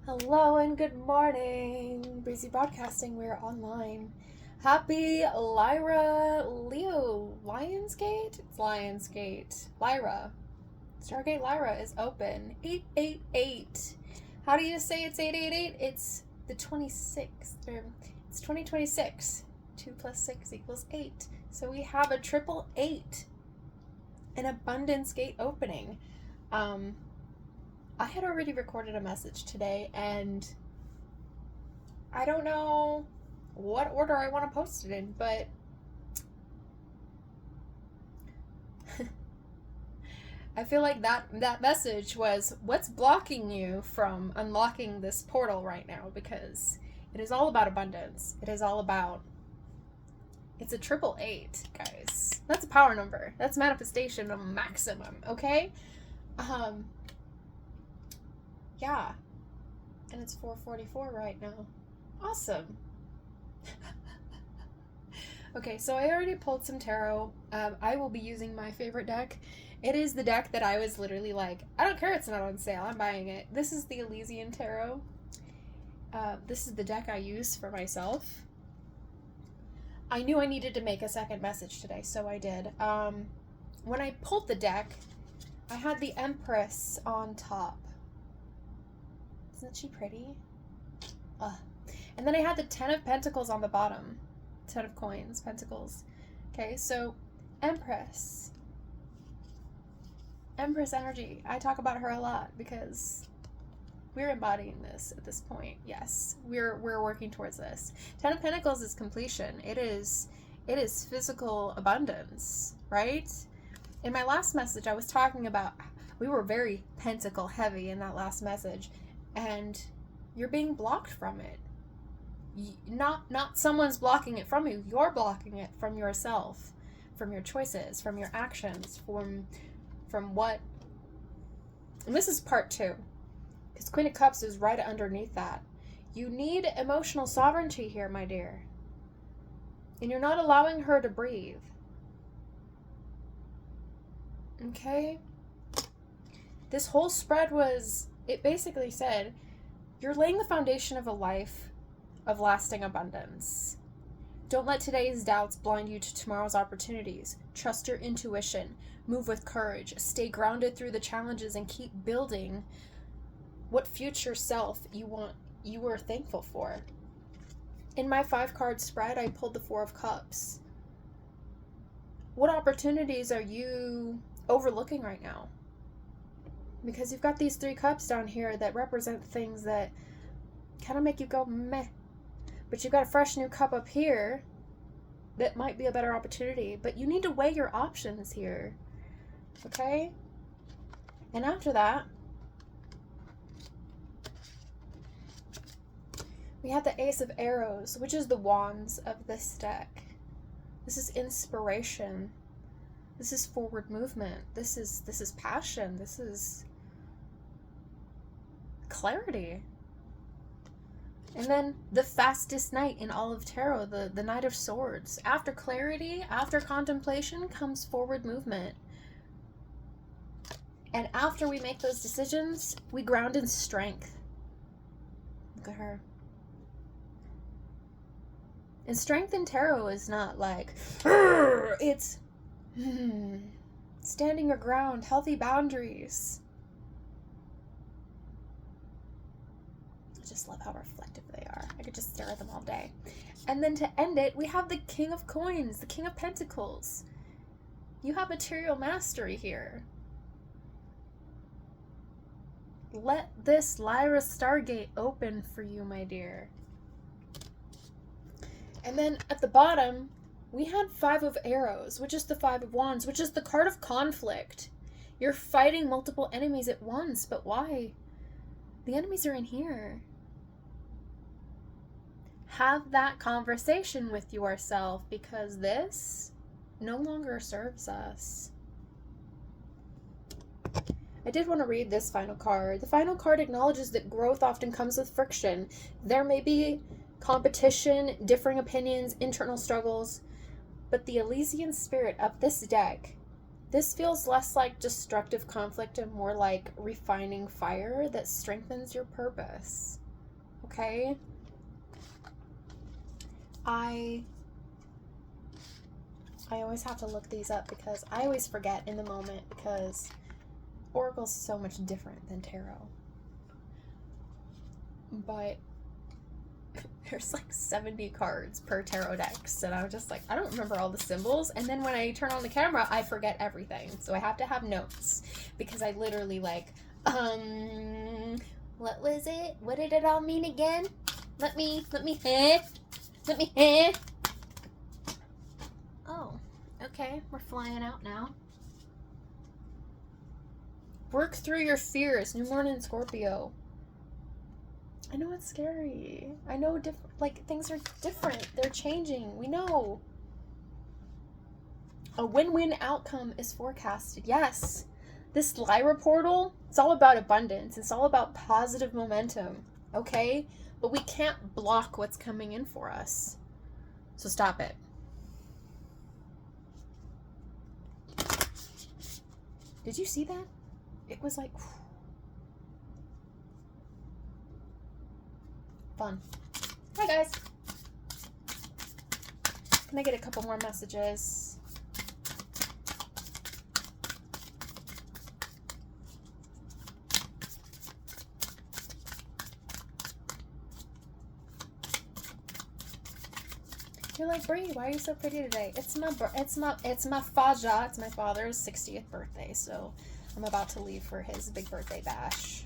Hello and good morning. Breezy Broadcasting, we're online. Happy Lyra Leo Lionsgate? It's Lionsgate. Lyra. Stargate Lyra is open. 888. How do you say it's 888? It's the 26th. It's 2026. 2 plus 6 equals 8. So we have a triple 8. An abundance gate opening. I had already recorded a message today, and I don't know what order I want to post it in, but I feel like that message was what's blocking you from unlocking this portal right now, because it is all about abundance. It is all about, it's a 888, guys. That's a power number. That's manifestation of maximum, okay? Yeah. And it's 4:44 right now. Awesome. Okay, so I already pulled some tarot. I will be using my favorite deck. It is the deck that I was literally like, I don't care, it's not on sale, I'm buying it. This is the Elysian Tarot. This is the deck I use for myself. I knew I needed to make a second message today, so I did. When I pulled the deck, I had the Empress on top. Isn't she pretty? And then I had the 10 of Pentacles on the bottom. 10 of coins, pentacles. Okay, so Empress. Empress energy. I talk about her a lot because we're embodying this at this point. Yes, we're working towards this. 10 of Pentacles is completion. It is physical abundance, right? In my last message, I was talking about, we were very pentacle heavy in that last message. And you're being blocked from it. Not someone's blocking it from you. You're blocking it from yourself, from your choices, from your actions, from what. And this is part 2, because Queen of Cups is right underneath that. You need emotional sovereignty here, my dear, and you're not allowing her to breathe. Okay. This whole spread was. It basically said, you're laying the foundation of a life of lasting abundance. Don't let today's doubts blind you to tomorrow's opportunities. Trust your intuition. Move with courage. Stay grounded through the challenges and keep building what future self you were thankful for. In my 5-card spread, I pulled the 4 of Cups. What opportunities are you overlooking right now? Because you've got these 3 cups down here that represent things that kind of make you go meh. But you've got a fresh new cup up here that might be a better opportunity. But you need to weigh your options here. Okay? And after that, we have the Ace of Arrows, which is the wands of this deck. This is inspiration. This is forward movement. This is passion. This is clarity. And then the fastest knight in all of tarot, the Knight of Swords. After clarity, after contemplation comes forward movement. And after we make those decisions, we ground in strength. Look at her. And strength in tarot is not like, it's standing your ground, healthy boundaries. I just love how reflective they are. I could just stare at them all day. And then to end it, we have the King of Coins, the King of Pentacles. You have material mastery here. Let this Lyra Stargate open for you, my dear. And then at the bottom, we had 5 of Arrows, which is the 5 of Wands, which is the card of conflict. You're fighting multiple enemies at once, but why? The enemies are in here. Have that conversation with yourself, because this no longer serves us. I did want to read this final card. The final card acknowledges that growth often comes with friction. There may be competition, differing opinions, internal struggles, but the Elysian spirit of this deck This feels less like destructive conflict and more like refining fire that strengthens your purpose. Okay? I always have to look these up because I always forget in the moment because Oracle's so much different than Tarot. But there's like 70 cards per tarot decks, and I was just like, I don't remember all the symbols, and then when I turn on the camera, I forget everything. So I have to have notes because I literally like, what was it? What did it all mean again? Let me, Oh, okay, we're flying out now. Work through your fears. New Moon in Scorpio. I know it's scary. I know things are different. They're changing. We know. A win-win outcome is forecasted. Yes. This Lyra portal, it's all about abundance. It's all about positive momentum. Okay? But we can't block what's coming in for us. So stop it. Did you see that? It was like... fun. Hi guys. Can I get a couple more messages? You're like, Bree, why are you so pretty today? It's my Faja. It's my father's 60th birthday, so I'm about to leave for his big birthday bash.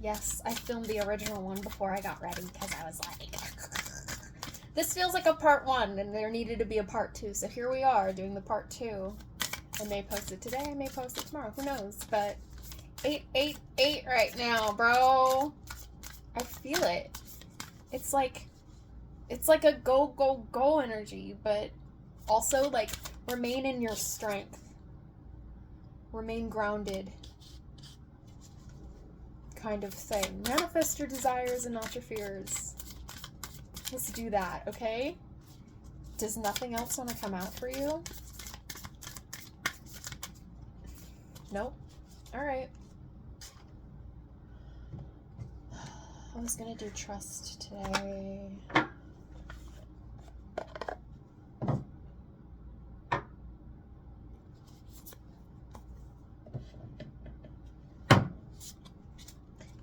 Yes, I filmed the original one before I got ready because I was like, this feels like a part 1 and there needed to be a part 2. So here we are doing the part 2. I may post it today, I may post it tomorrow, who knows? But 888 right now, bro. I feel it. It's like a go, go, go energy, but also like remain in your strength. Remain grounded. Kind of thing. Manifest your desires and not your fears. Let's do that, okay? Does nothing else want to come out for you? Nope. Alright. I was gonna do trust today.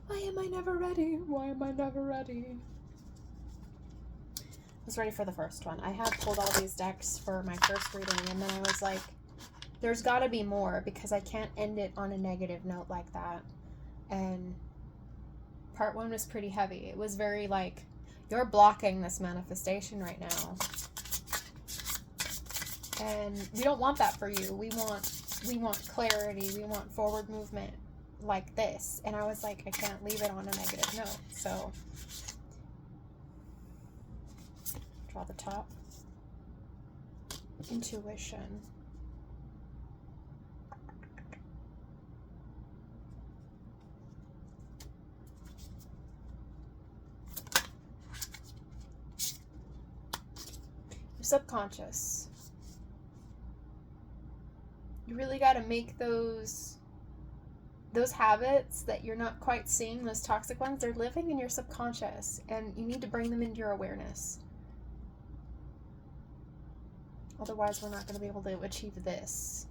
Why am I never ready? Why am I never ready? I was ready for the first one. I had pulled all these decks for my first reading, and then I was like, there's gotta be more, because I can't end it on a negative note like that. And part 1 was pretty heavy. It was very like, you're blocking this manifestation right now. And we don't want that for you. We want clarity. We want forward movement like this. And I was like, I can't leave it on a negative note. So draw the top. Intuition. Your subconscious. You really got to make those habits that you're not quite seeing, those toxic ones, they're living in your subconscious, and you need to bring them into your awareness. Otherwise, we're not going to be able to achieve this.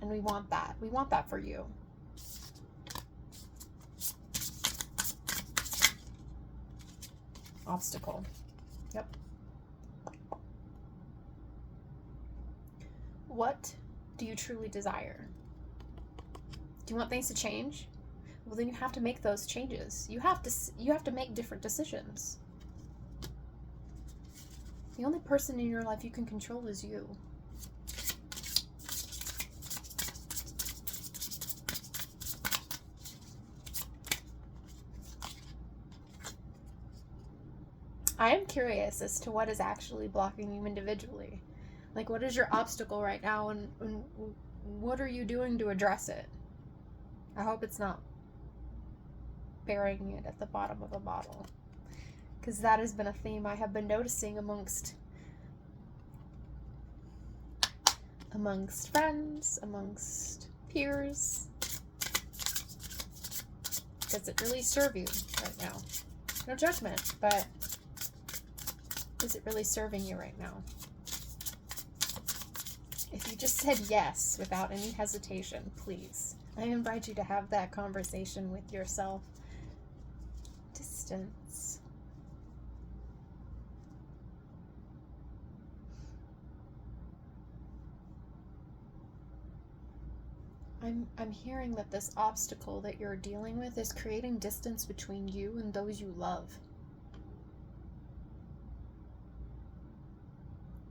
And we want that. We want that for you. Obstacle. Yep. What do you truly desire? Do you want things to change? Well, then you have to make those changes. You have to make different decisions. The only person in your life you can control is you. I am curious as to what is actually blocking you individually. Like, what is your obstacle right now, and what are you doing to address it? I hope it's not burying it at the bottom of a bottle. Because that has been a theme I have been noticing amongst amongst friends, amongst peers. Does it really serve you right now? No judgment, but is it really serving you right now? If you just said yes without any hesitation, please, I invite you to have that conversation with yourself. Distance. I'm hearing that this obstacle that you're dealing with is creating distance between you and those you love.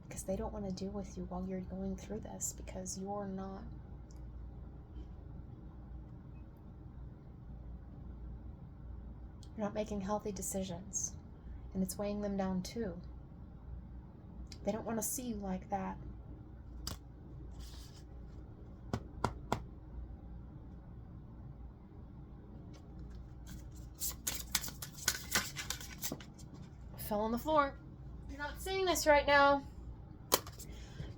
Because they don't want to deal with you while you're going through this, because you're not making healthy decisions, and it's weighing them down too. They don't want to see you like that. I fell on the floor. You're not seeing this right now.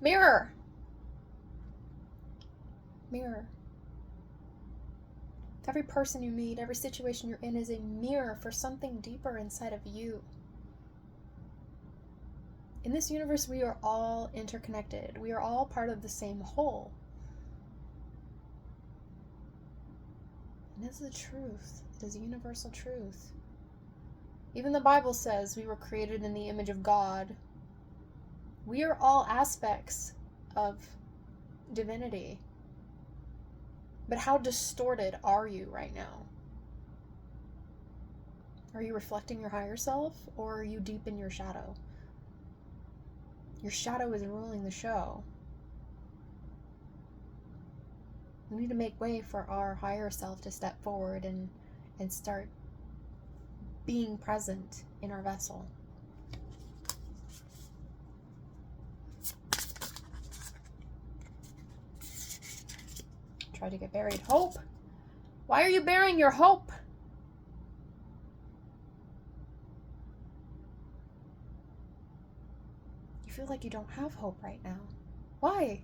Mirror. Mirror. Every person you meet, every situation you're in is a mirror for something deeper inside of you. In this universe, we are all interconnected. We are all part of the same whole. And this is the truth. It is a universal truth. Even the Bible says we were created in the image of God. We are all aspects of divinity. But how distorted are you right now? Are you reflecting your higher self, or are you deep in your shadow? Your shadow is ruling the show. We need to make way for our higher self to step forward and start being present in our vessel. Try to get buried. Hope. Why are you burying your hope? You feel like you don't have hope right now. Why?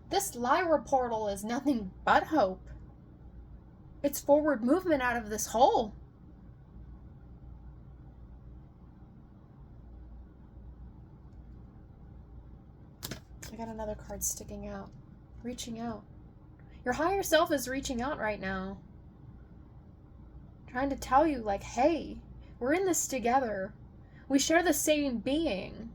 This Lyra portal is nothing but hope. It's forward movement out of this hole. I got another card sticking out. Reaching out. Your higher self is reaching out right now. Trying to tell you, like, hey, we're in this together. We share the same being.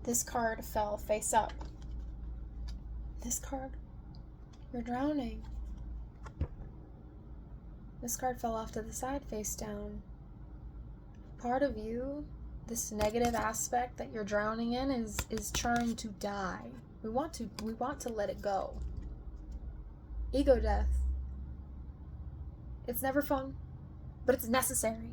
This card fell face up. This card, you're drowning. This card fell off to the side face down. Part of you, this negative aspect that you're drowning in, is trying to die. We want to let it go. Ego death. It's never fun, but it's necessary.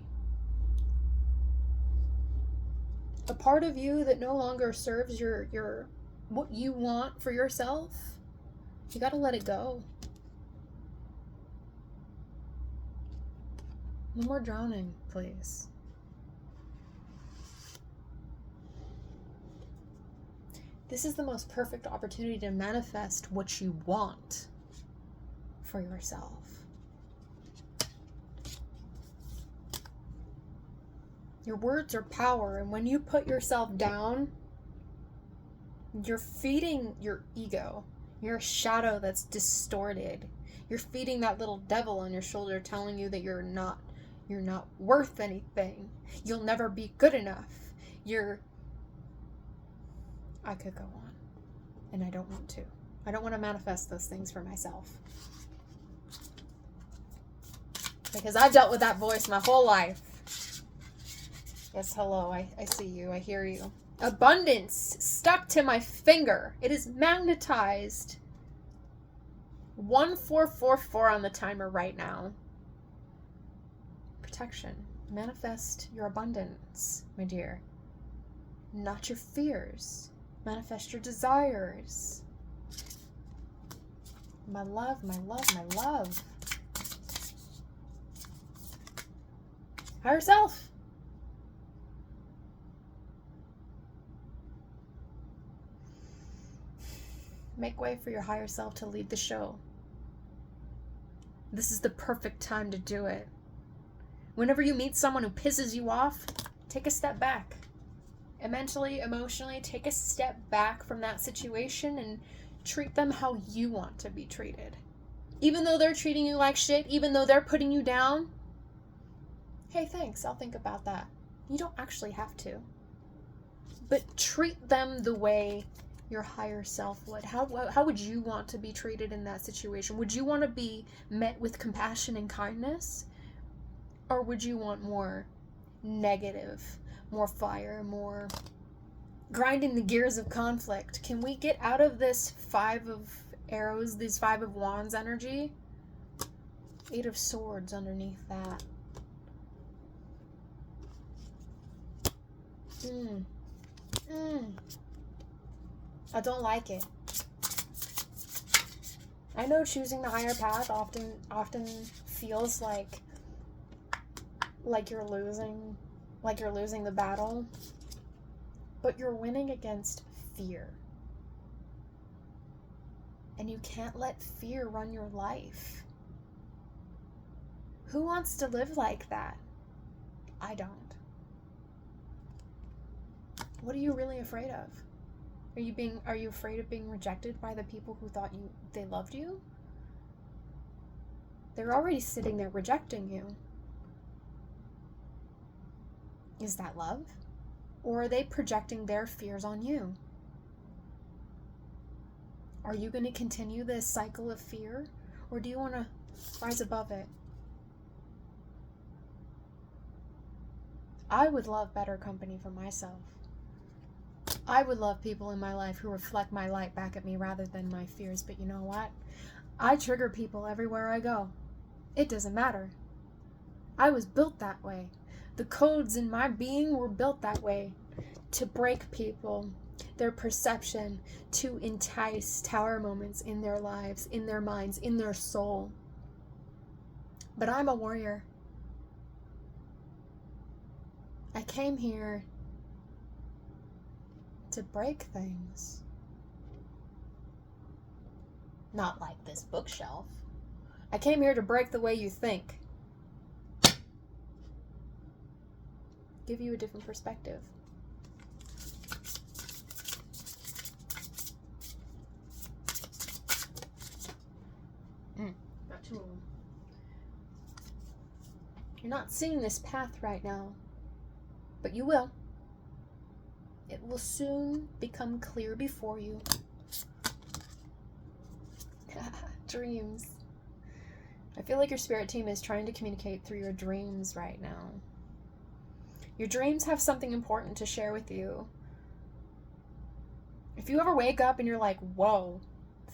A part of you that no longer serves your what you want for yourself, you gotta let it go. No more drowning, please. This is the most perfect opportunity to manifest what you want for yourself. Your words are power, and when you put yourself down, you're feeding your ego, your shadow that's distorted. You're feeding that little devil on your shoulder telling you that you're not worth anything. You'll never be good enough. I could go on, and I don't want to. I don't want to manifest those things for myself. Because I've dealt with that voice my whole life. Yes, hello, I see you, I hear you. Abundance stuck to my finger. It is magnetized. 1444 on the timer right now. Protection. Manifest your abundance, my dear. Not your fears. Manifest your desires. My love, my love, my love. Higher self. Make way for your higher self to lead the show. This is the perfect time to do it. Whenever you meet someone who pisses you off, take a step back. And mentally, emotionally, take a step back from that situation and treat them how you want to be treated. Even though they're treating you like shit, even though they're putting you down, hey, thanks, I'll think about that. You don't actually have to. But treat them the way your higher self would. How would you want to be treated in that situation? Would you want to be met with compassion and kindness? Or would you want more negative, more fire, more grinding the gears of conflict? Can we get out of this 5 of arrows, this 5 of wands energy? 8 of swords underneath that. I don't like it. I know choosing the higher path often feels like you're losing the battle, but you're winning against fear. And you can't let fear run your life. Who wants to live like that? I don't. What are you really afraid of? Are you afraid of being rejected by the people who thought they loved you? They're already sitting there rejecting you. Is that love? Or are they projecting their fears on you? Are you going to continue this cycle of fear? Or do you want to rise above it? I would love better company for myself. I would love people in my life who reflect my light back at me rather than my fears. But you know what? I trigger people everywhere I go. It doesn't matter. I was built that way. The codes in my being were built that way. To break people, their perception, to entice tower moments in their lives, in their minds, in their soul. But I'm a warrior. I came here to break things. Not like this bookshelf. I came here to break the way you think. Give you a different perspective. Not too long. You're not seeing this path right now, but you will. It will soon become clear before you. Dreams. I feel like your spirit team is trying to communicate through your dreams right now. Your dreams have something important to share with you. If you ever wake up and you're like, whoa,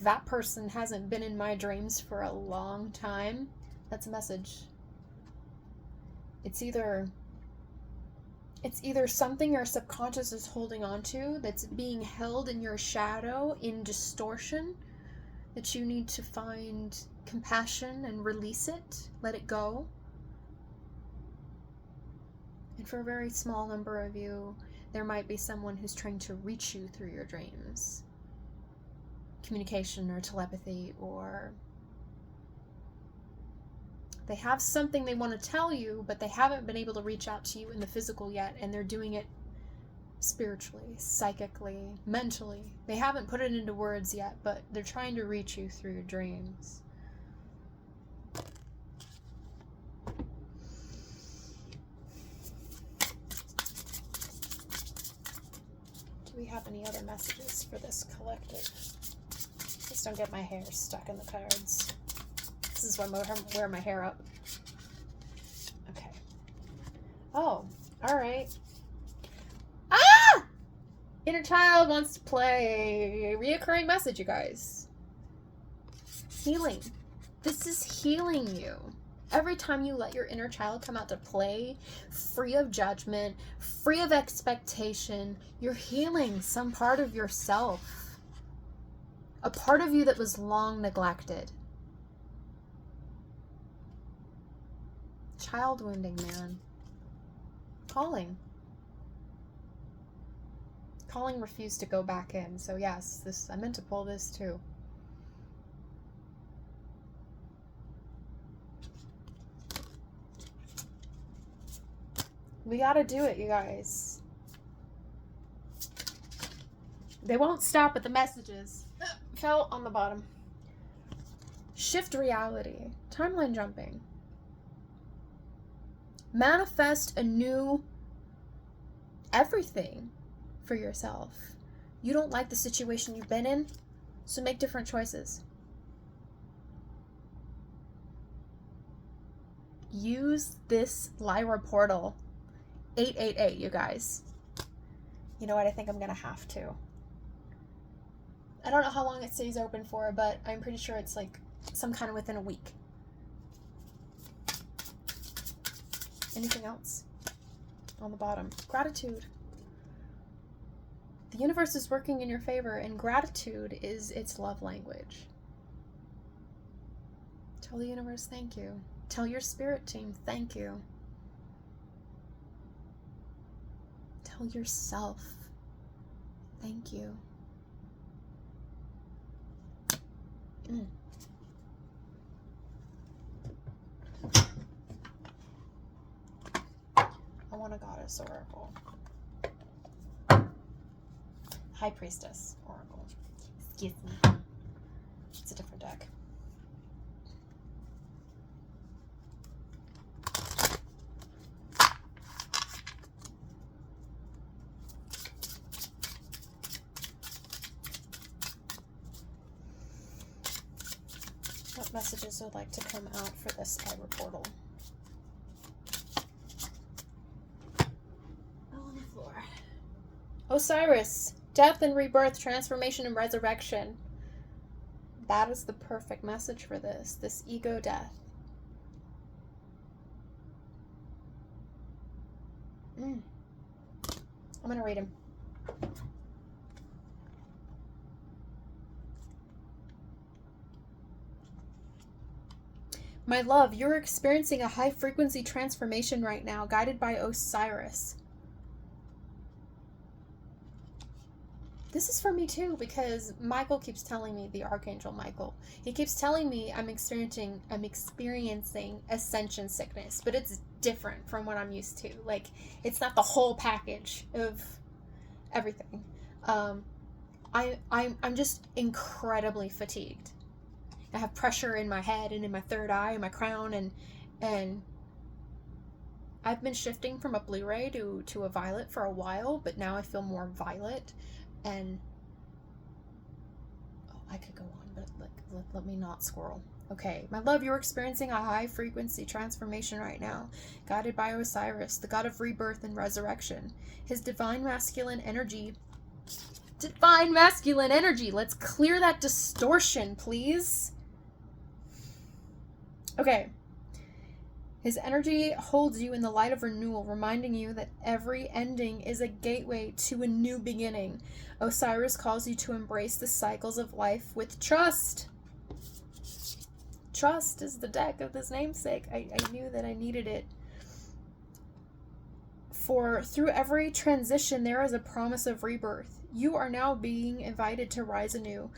that person hasn't been in my dreams for a long time, that's a message. It's either something your subconscious is holding on to that's being held in your shadow in distortion, that you need to find compassion and release it, let it go. And for a very small number of you, there might be someone who's trying to reach you through your dreams. Communication or telepathy, or they have something they want to tell you, but they haven't been able to reach out to you in the physical yet, and they're doing it spiritually, psychically, mentally. They haven't put it into words yet, but they're trying to reach you through your dreams. Do we have any other messages for this collective? Just don't get my hair stuck in the cards. This is why I wear my hair up. Okay. Oh, alright. Ah! Inner child wants to play. Reoccurring message, you guys. Healing. This is healing you. Every time you let your inner child come out to play, free of judgment, free of expectation, you're healing some part of yourself. A part of you that was long neglected. Child wounding, man. Calling. Calling refused to go back in. So yes, I meant to pull this too. We gotta do it, you guys. They won't stop at the messages. Fell on the bottom. Shift reality. Timeline jumping. Manifest a new everything for yourself. You don't like the situation you've been in, so make different choices. Use this Lyra portal. 888, you guys. You know what? I think I'm gonna have to. I don't know how long it stays open for, but I'm pretty sure it's like some kind of within a week. Anything else? On the bottom. Gratitude. The universe is working in your favor, and gratitude is its love language. Tell the universe thank you. Tell your spirit team thank you. Tell yourself thank you. I want a goddess oracle. HighPriestess oracle. Excuse me. It's a different deck. What messages would like to come out for this Lyra portal? On the floor. Osiris, death and rebirth, transformation and resurrection. That is the perfect message for this ego death. I'm going to read him. My love, you're experiencing a high-frequency transformation right now, guided by Osiris. This is for me too, because Michael keeps telling me, the Archangel Michael, he keeps telling me I'm experiencing ascension sickness, but it's different from what I'm used to. Like, it's not the whole package of everything. I'm just incredibly fatigued. I have pressure in my head and in my third eye and my crown, and I've been shifting from a Blu-ray to a violet for a while, but now I feel more violet. And I could go on, but let me not squirrel. Okay, my love, you're experiencing a high frequency transformation right now, guided by Osiris, the god of rebirth and resurrection. His divine masculine energy. Let's clear that distortion, please. Okay. His energy holds you in the light of renewal, reminding you that every ending is a gateway to a new beginning. Osiris calls you to embrace the cycles of life with trust. Trust is the deck of this namesake. I knew that I needed it. For through every transition, there is a promise of rebirth. You are now being invited to rise anew,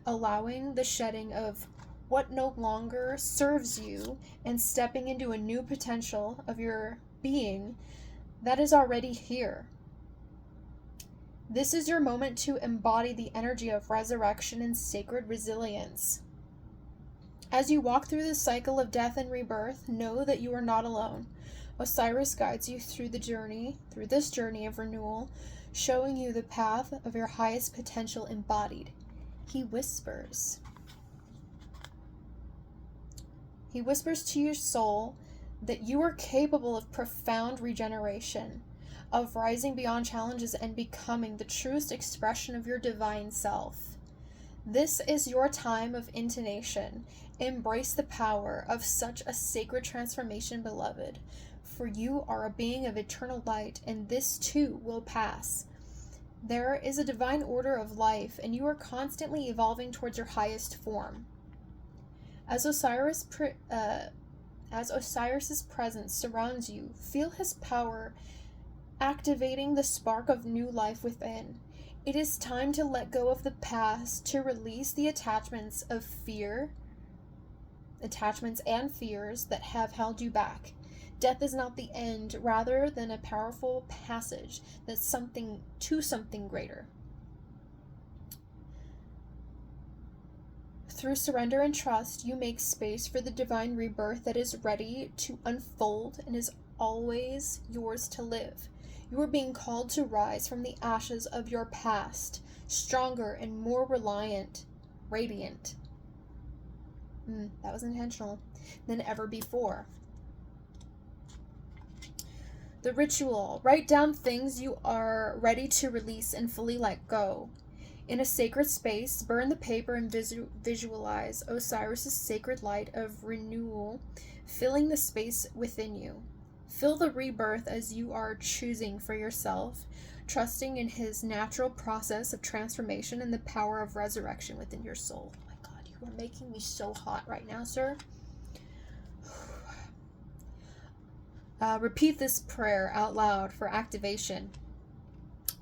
allowing the shedding of what no longer serves you and stepping into a new potential of your being that is already here. This is your moment to embody the energy of resurrection and sacred resilience. As you walk through the cycle of death and rebirth, know that you are not alone. Osiris guides you through this journey of renewal, showing you the path of your highest potential embodied. He whispers to your soul that you are capable of profound regeneration, of rising beyond challenges and becoming the truest expression of your divine self. This is your time of intonation. Embrace the power of such a sacred transformation, beloved, for you are a being of eternal light, and this too will pass. There is a divine order of life, and you are constantly evolving towards your highest form. As Osiris's presence surrounds you, feel his power activating the spark of new life within. It is time to let go of the past, to release the attachments and fears that have held you back. Death is not the end, rather than a powerful passage that's something greater. Through surrender and trust, you make space for the divine rebirth that is ready to unfold and is always yours to live. You are being called to rise from the ashes of your past, stronger and more radiant. That was intentional, than ever before. The ritual. Write down things you are ready to release and fully let go. In a sacred space, burn the paper and visualize Osiris's sacred light of renewal filling the space within you. Feel the rebirth as you are choosing for yourself, trusting in his natural process of transformation and the power of resurrection within your soul. Oh my God, you are making me so hot right now, sir. Repeat this prayer out loud for activation.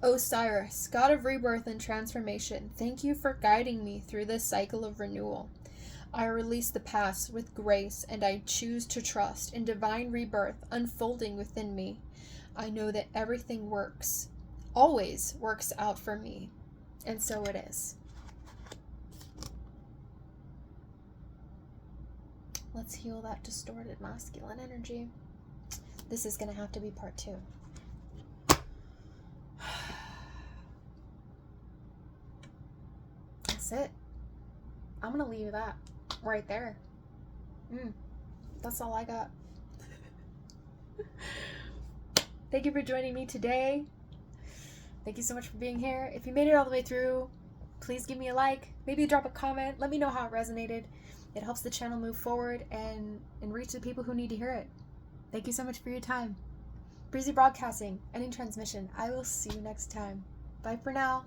Osiris, God of rebirth and transformation, thank you for guiding me through this cycle of renewal. I release the past with grace, and I choose to trust in divine rebirth unfolding within me. I know that everything always works out for me, and so it is. Let's heal that distorted masculine energy. This is going to have to be part 2. That's it. I'm going to leave that right there. That's all I got. Thank you for joining me today. Thank you so much for being here. If you made it all the way through, please give me a like. Maybe drop a comment. Let me know how it resonated. It helps the channel move forward and reach the people who need to hear it. Thank you so much for your time. Breezy Broadcasting, ending transmission. I will see you next time. Bye for now.